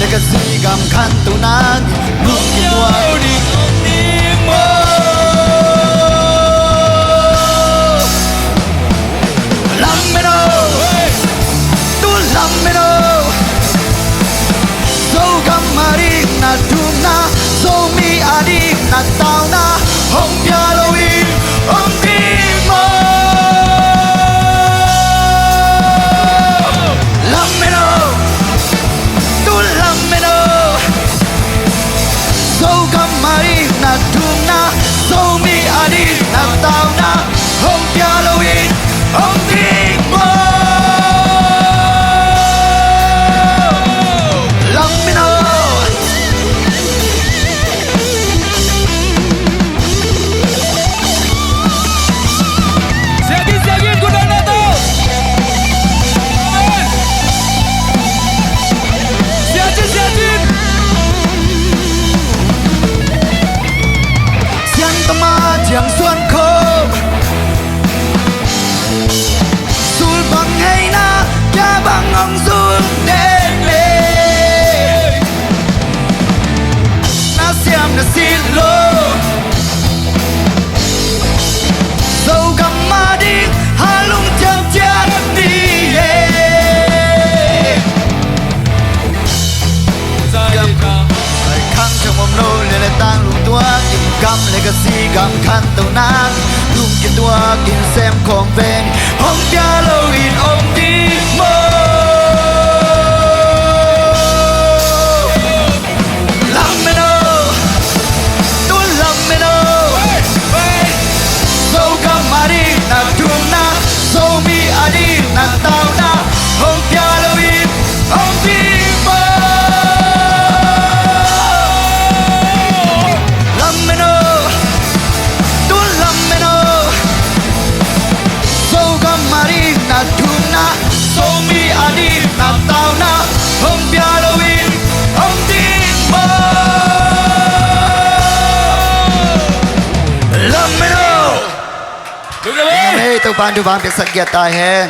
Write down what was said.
legacy gam khan tu na lu ki tua đi đi mơ lam me no tu lam me no so gam mari na tu na so mi adi na tao na hong pya lo in om di mo lam me no tu lam me no so gam mari na tu na so mi adi na tao na hong pya lo in om di mo lam me no Seguin con Renato Siatin Siang tama chiang xuân khô sul bằng hay na cha bằng ông sul đến lê na xem na xin lô dâu găm ma đi hà lung chăm chát đi khang trong mồm nô lê lê tang lung tua kim cam legacy gam khan tàu nang lung kim tua kim xem con ven hong pia lâu in ôm đi mơ lam me no tu lam me no so gam mari na tum na so mi adi na tao na hong pia lâu in ôm đi mơ lam me no tu lam me no so gam mari na tum na so mi adi na tao na hong pia lâu in ôm đi mơ lam me no Đúng rồi. Hey, tao ban việc sắc giật tai hen.